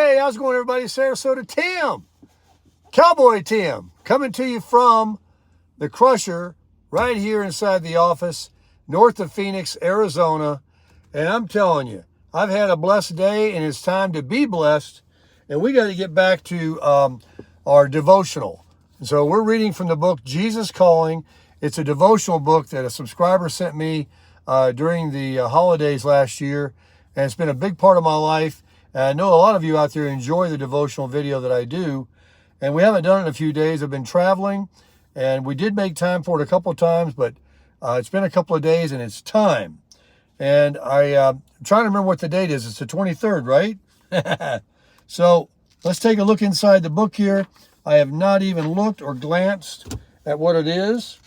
Hey, how's it going, everybody? Sarasota Tim, Cowboy Tim, coming to you from the Crusher right here inside the office, north of Phoenix, Arizona. And I'm telling you, I've had a blessed day, and it's time to be blessed. And we got to get back to our devotional. So we're reading from the book Jesus Calling. It's a devotional book that a subscriber sent me during the holidays last year, and it's been a big part of my life. And I know a lot of you out there enjoy the devotional video that I do, and we haven't done it in a few days. I've been traveling, and we did make time for it a couple of times, but it's been a couple of days, and it's time. And I'm trying to remember what the date is. It's the 23rd, right? So let's take a look inside the book here. I have not even looked or glanced at what it is,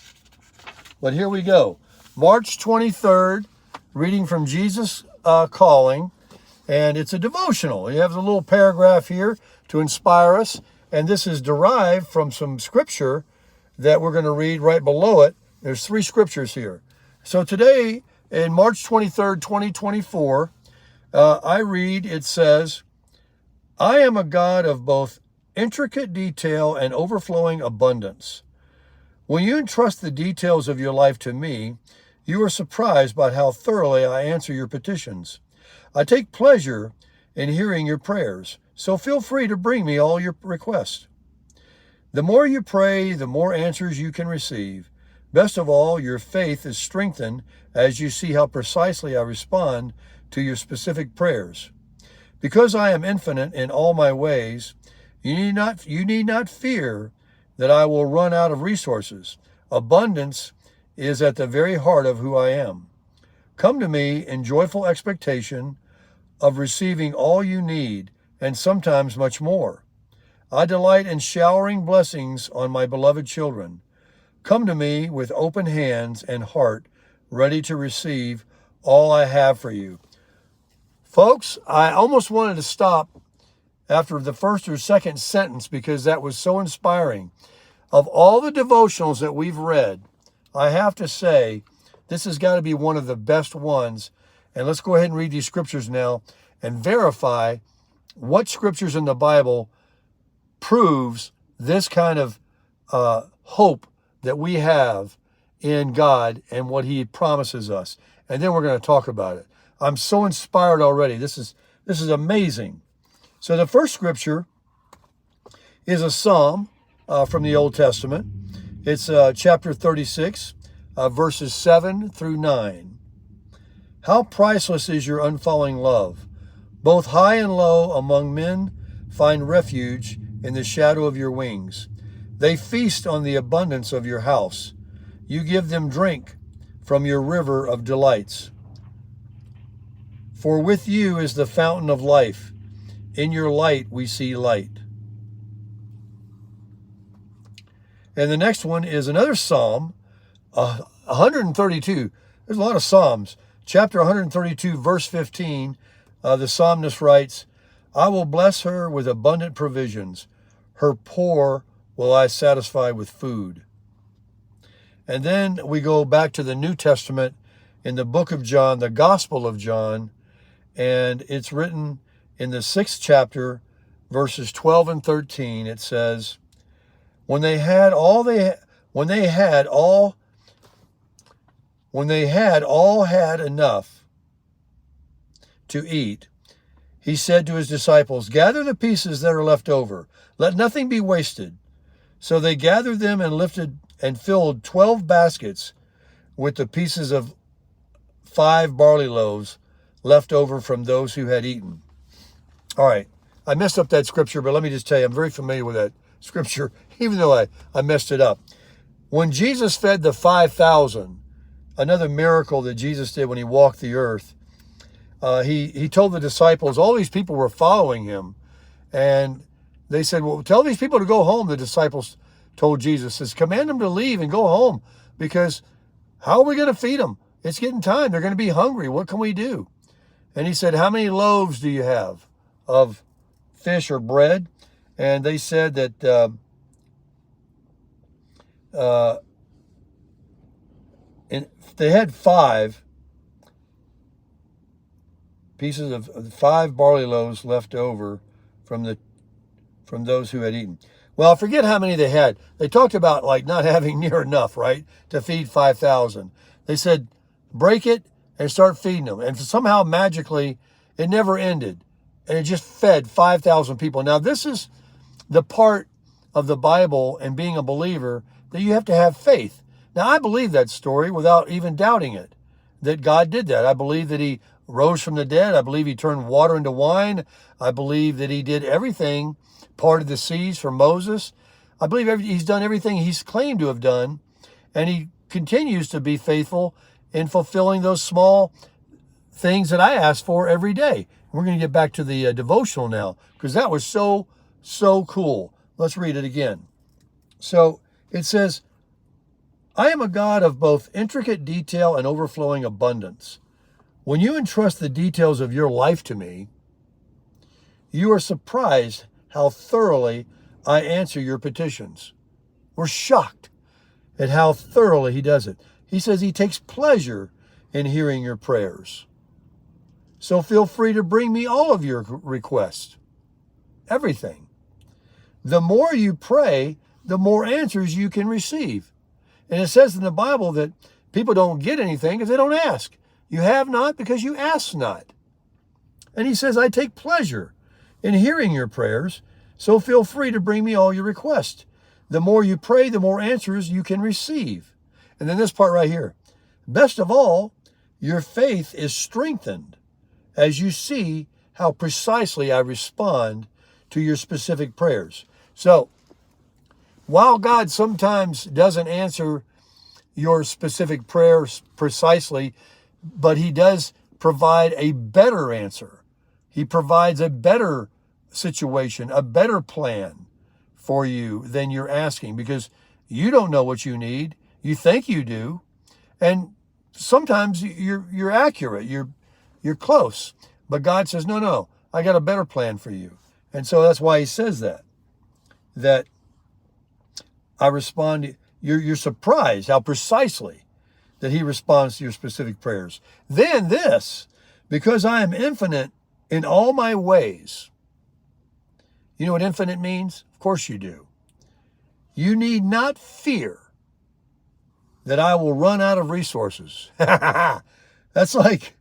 but here we go. March 23rd, reading from Jesus Calling, and it's a devotional. You have a little paragraph here to inspire us, and this is derived from some scripture that we're going to read right below it. There's 3 scriptures here. So today, in March 23rd, 2024, I read, it says, I am a God of both intricate detail and overflowing abundance. When you entrust the details of your life to me, you are surprised by how thoroughly I answer your petitions. I take pleasure in hearing your prayers, so feel free to bring me all your requests. The more you pray, the more answers you can receive. Best of all, your faith is strengthened as you see how precisely I respond to your specific prayers. Because I am infinite in all my ways, you need not fear that I will run out of resources. Abundance is at the very heart of who I am. Come to me in joyful expectation of receiving all you need, and sometimes much more. I delight in showering blessings on my beloved children. Come to me with open hands and heart, ready to receive all I have for you. Folks, I almost wanted to stop after the first or second sentence because that was so inspiring. Of all the devotionals that we've read, I have to say, this has got to be one of the best ones. And let's go ahead and read these scriptures now and verify what scriptures in the Bible proves this kind of hope that we have in God and what he promises us. And then we're going to talk about it. I'm so inspired already. This is amazing. So the first scripture is a psalm from the Old Testament. It's chapter 36, verses 7 through 9. How priceless is your unfailing love. Both high and low among men find refuge in the shadow of your wings. They feast on the abundance of your house. You give them drink from your river of delights. For with you is the fountain of life. In your light we see light. And the next one is another psalm, 132. There's a lot of psalms. Chapter 132, verse 15, the psalmist writes, I will bless her with abundant provisions. Her poor will I satisfy with food. And then we go back to the New Testament in the book of John, the Gospel of John, and it's written in the 6th chapter, verses 12 and 13. It says, When they had all had enough to eat, he said to his disciples, gather the pieces that are left over. Let nothing be wasted. So they gathered them and filled 12 baskets with the pieces of 5 barley loaves left over from those who had eaten. All right, I messed up that scripture, but let me just tell you, I'm very familiar with that scripture, even though I messed it up. When Jesus fed the 5,000, another miracle that Jesus did when he walked the earth, he told the disciples, all these people were following him, and they said, well, tell these people to go home. The disciples told Jesus, says, command them to leave and go home, because how are we going to feed them? It's getting time. They're going to be hungry. What can we do? And he said, how many loaves do you have of fish or bread? And they said that they had 5 pieces of 5 barley loaves left over from those who had eaten. Well, I forget how many they had. They talked about like not having near enough, right, to feed 5,000. They said, break it and start feeding them. And somehow magically, it never ended. And it just fed 5,000 people. Now, this is the part of the Bible and being a believer that you have to have faith. Now, I believe that story without even doubting it, that God did that. I believe that he rose from the dead. I believe he turned water into wine. I believe that he did everything, parted the seas for Moses. I believe he's done everything he's claimed to have done, and he continues to be faithful in fulfilling those small things that I ask for every day. We're going to get back to the devotional now, because that was so cool. Let's read it again. So it says, I am a God of both intricate detail and overflowing abundance. When you entrust the details of your life to me, you are surprised how thoroughly I answer your petitions. We're shocked at how thoroughly he does it. He says he takes pleasure in hearing your prayers. So feel free to bring me all of your requests. Everything. The more you pray, the more answers you can receive. And it says in the Bible that people don't get anything because they don't ask. You have not because you ask not. And he says, I take pleasure in hearing your prayers, so feel free to bring me all your requests. The more you pray, the more answers you can receive. And then this part right here. Best of all, your faith is strengthened as you see how precisely I respond to your specific prayers. So, while God sometimes doesn't answer your specific prayers precisely, but he does provide a better answer. He provides a better situation, a better plan for you than you're asking, because you don't know what you need. You think you do. And sometimes you're accurate. You're close. But God says, no, I got a better plan for you. And so that's why he says that I respond. You're surprised how precisely that he responds to your specific prayers. Then this, because I am infinite in all my ways. You know what infinite means? Of course you do. You need not fear that I will run out of resources. That's like,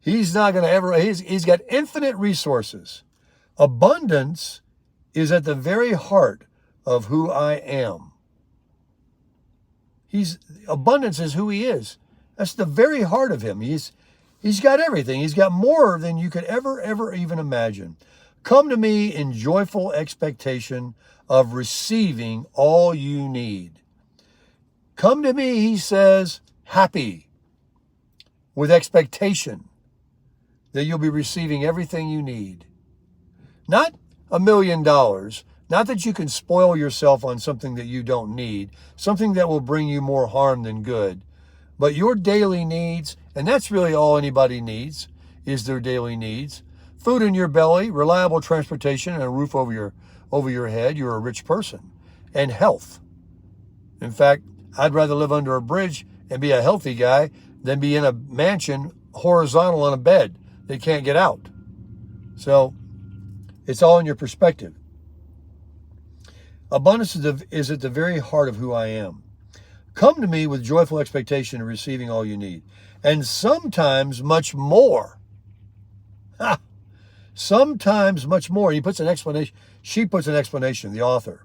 he's not going to ever, he's got infinite resources. Abundance is at the very heart of who I am. Abundance is who he is. That's the very heart of him. He's got everything. He's got more than you could ever even imagine. Come to me in joyful expectation of receiving all you need. Come to me, he says, happy, with expectation that you'll be receiving everything you need. Not $1 million, not that you can spoil yourself on something that you don't need, something that will bring you more harm than good, but your daily needs, and that's really all anybody needs, is their daily needs. Food in your belly, reliable transportation, and a roof over your head. You're a rich person. And health. In fact, I'd rather live under a bridge and be a healthy guy than be in a mansion horizontal on a bed that can't get out. So it's all in your perspective. Abundance is at the very heart of who I am. Come to me with joyful expectation of receiving all you need. And sometimes much more. Ha! Sometimes much more. He puts an explanation. She puts an explanation, the author.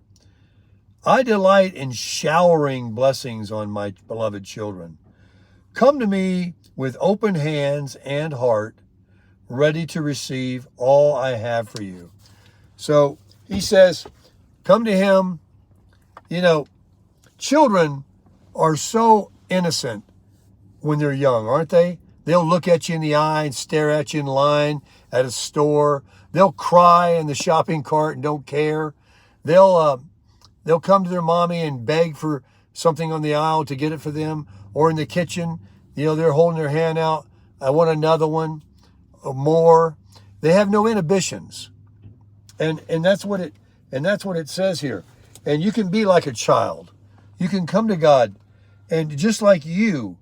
I delight in showering blessings on my beloved children. Come to me with open hands and heart, ready to receive all I have for you. So he says, come to him. You know, children are so innocent when they're young, aren't they? They'll look at you in the eye and stare at you in line at a store. They'll cry in the shopping cart and don't care. They'll come to their mommy and beg for something on the aisle to get it for them, or in the kitchen. You know, they're holding their hand out. I want another one, or more. They have no inhibitions, and that's what it says here. And you can be like a child. You can come to God, and just like you,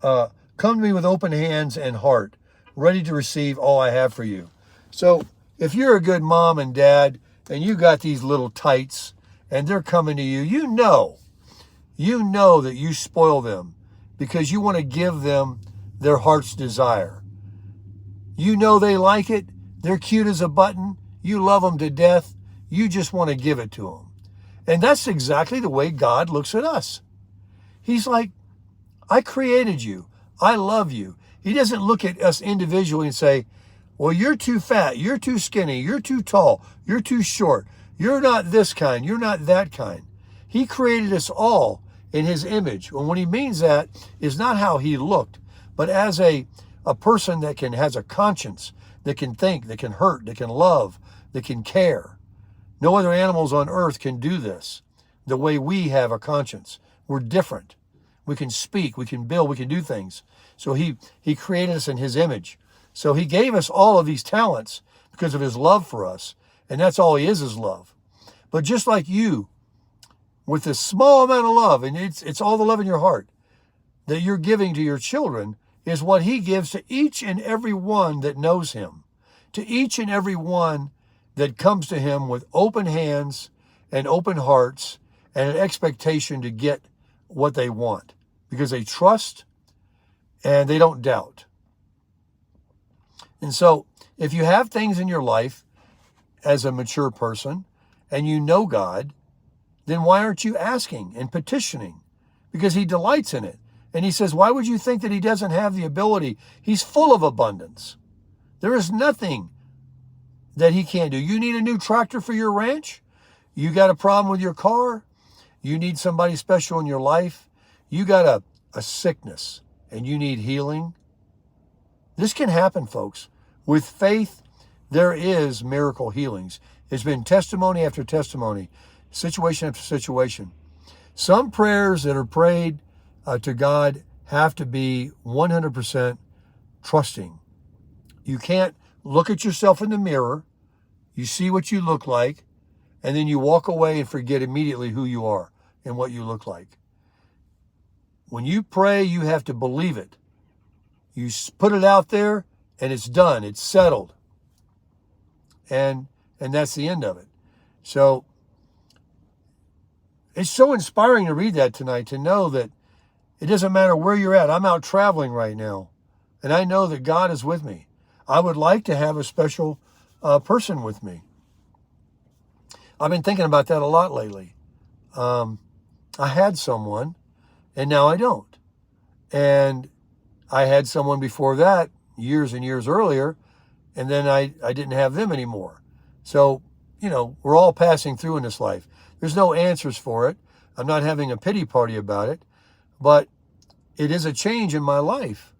come to me with open hands and heart, ready to receive all I have for you. So if you're a good mom and dad and you got these little tights and they're coming to you, you know that you spoil them because you want to give them their heart's desire. You know they like it. They're cute as a button. You love them to death. You just want to give it to them. And that's exactly the way God looks at us. He's like, I created you. I love you. He doesn't look at us individually and say, well, you're too fat. You're too skinny. You're too tall. You're too short. You're not this kind. You're not that kind. He created us all in his image. And what he means that is not how he looked, but as a person that has a conscience, that can think, that can hurt, that can love, that can care. No other animals on earth can do this the way we have a conscience. We're different. We can speak, we can build, we can do things. So he created us in his image. So he gave us all of these talents because of his love for us. And that's all he is love. But just like you, with this small amount of love, and it's all the love in your heart that you're giving to your children, is what he gives to each and every one that knows him, to each and every one that comes to him with open hands and open hearts and an expectation to get what they want because they trust and they don't doubt. And so if you have things in your life as a mature person and you know God, then why aren't you asking and petitioning? Because he delights in it. And he says, why would you think that he doesn't have the ability? He's full of abundance. There is nothing that he can't do. You need a new tractor for your ranch? You got a problem with your car? You need somebody special in your life? You got a sickness and you need healing? This can happen, folks. With faith, there is miracle healings. It's been testimony after testimony, situation after situation. Some prayers that are prayed to God have to be 100% trusting. You can't look at yourself in the mirror, you see what you look like, and then you walk away and forget immediately who you are and what you look like. When you pray, you have to believe it. You put it out there and it's done. It's settled. And that's the end of it. So it's so inspiring to read that tonight, to know that it doesn't matter where you're at. I'm out traveling right now, and I know that God is with me. I would like to have a special person with me. I've been thinking about that a lot lately. I had someone, and now I don't. And I had someone before that, years and years earlier, and then I didn't have them anymore. So, we're all passing through in this life. There's no answers for it. I'm not having a pity party about it, but it is a change in my life.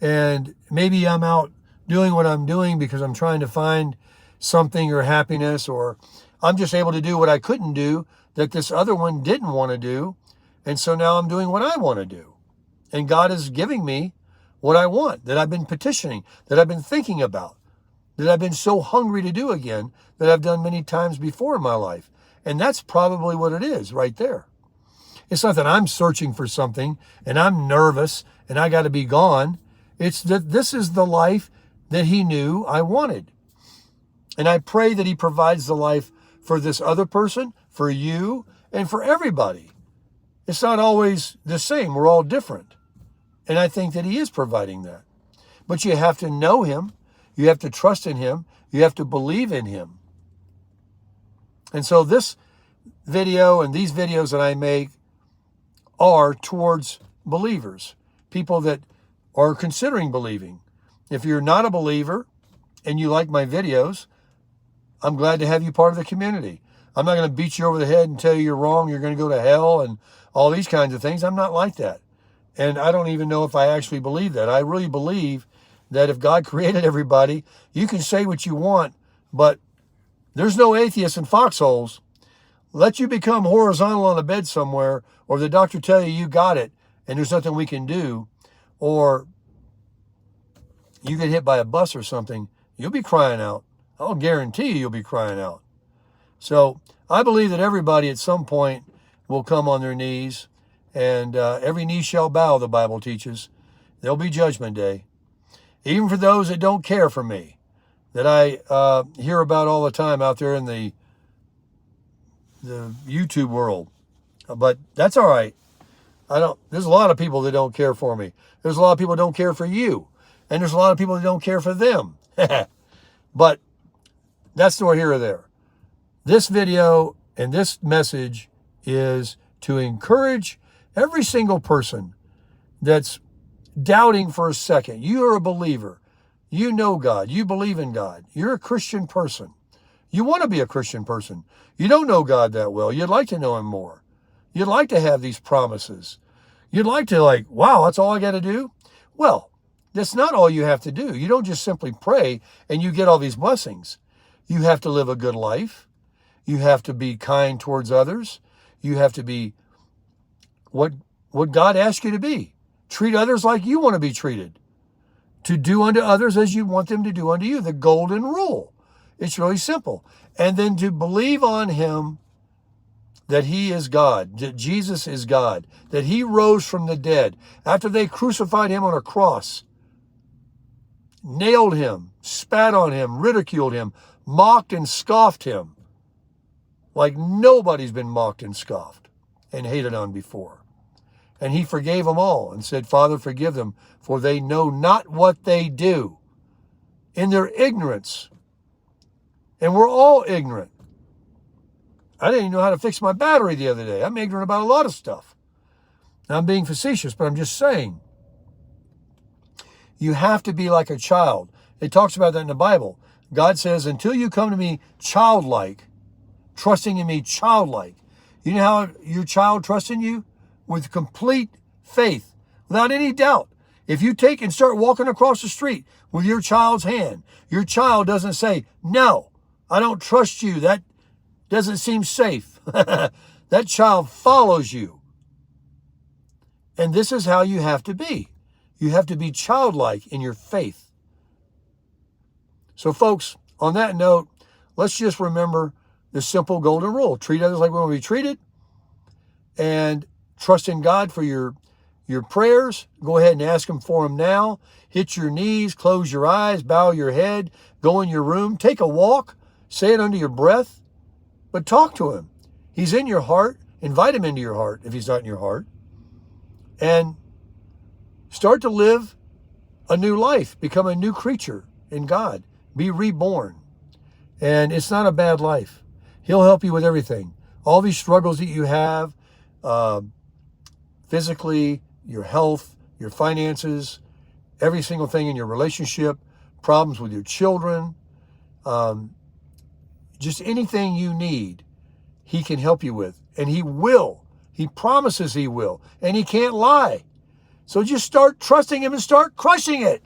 And maybe I'm out doing what I'm doing because I'm trying to find something or happiness, or I'm just able to do what I couldn't do that this other one didn't want to do. And so now I'm doing what I want to do. And God is giving me what I want, that I've been petitioning, that I've been thinking about, that I've been so hungry to do again, that I've done many times before in my life. And that's probably what it is right there. It's not that I'm searching for something and I'm nervous and I got to be gone. It's that this is the life that he knew I wanted. And I pray that he provides the life for this other person, for you, and for everybody. It's not always the same. We're all different. And I think that he is providing that. But you have to know him. You have to trust in him. You have to believe in him. And so this video and these videos that I make are towards believers, people that are considering believing. If you're not a believer and you like my videos, I'm glad to have you part of the community. I'm not going to beat you over the head and tell you you're wrong, you're going to go to hell and all these kinds of things. I'm not like that. And I don't even know if I actually believe that. I really believe that if God created everybody, you can say what you want, but there's no atheists in foxholes. Let you become horizontal on a bed somewhere, or the doctor tell you you got it and there's nothing we can do, or you get hit by a bus or something, you'll be crying out. I'll guarantee you'll be crying out. So I believe that everybody at some point will come on their knees, and every knee shall bow, the Bible teaches. There'll be judgment day. Even for those that don't care for me, that I hear about all the time out there in the YouTube world. But that's all right. There's a lot of people that don't care for me. There's a lot of people that don't care for you. And there's a lot of people that don't care for them. But that's nor here or there. This video and this message is to encourage every single person that's doubting for a second. You are a believer. You know God. You believe in God. You're a Christian person. You want to be a Christian person. You don't know God that well. You'd like to know him more. You'd like to have these promises. You'd like to wow, that's all I got to do? Well, that's not all you have to do. You don't just simply pray and you get all these blessings. You have to live a good life. You have to be kind towards others. You have to be what God asks you to be. Treat others like you want to be treated. To do unto others as you want them to do unto you. The golden rule. It's really simple. And then to believe on him that he is God, that Jesus is God, that he rose from the dead after they crucified him on a cross, nailed him, spat on him, ridiculed him, mocked and scoffed him like nobody's been mocked and scoffed and hated on before. And he forgave them all and said, Father, forgive them, for they know not what they do in their ignorance. And we're all ignorant. I didn't even know how to fix my battery the other day. I'm ignorant about a lot of stuff. Now, I'm being facetious, but I'm just saying. You have to be like a child. It talks about that in the Bible. God says, until you come to me childlike, trusting in me childlike. You know how your child trusts in you? With complete faith, without any doubt. If you take and start walking across the street with your child's hand, your child doesn't say, no, I don't trust you. That doesn't seem safe. That child follows you. And this is how you have to be. You have to be childlike in your faith. So folks, on that note, let's just remember the simple golden rule. Treat others like we want to be treated. And trust in God for your prayers. Go ahead and ask him for them now. Hit your knees, close your eyes, bow your head, go in your room, take a walk, say it under your breath, but talk to him. He's in your heart. Invite him into your heart if he's not in your heart. And start to live a new life. Become a new creature in God. Be reborn. And it's not a bad life. He'll help you with everything. All these struggles that you have, physically, your health, your finances, every single thing in your relationship, problems with your children, just anything you need, he can help you with. And he will. He promises he will. And he can't lie. So just start trusting him and start crushing it.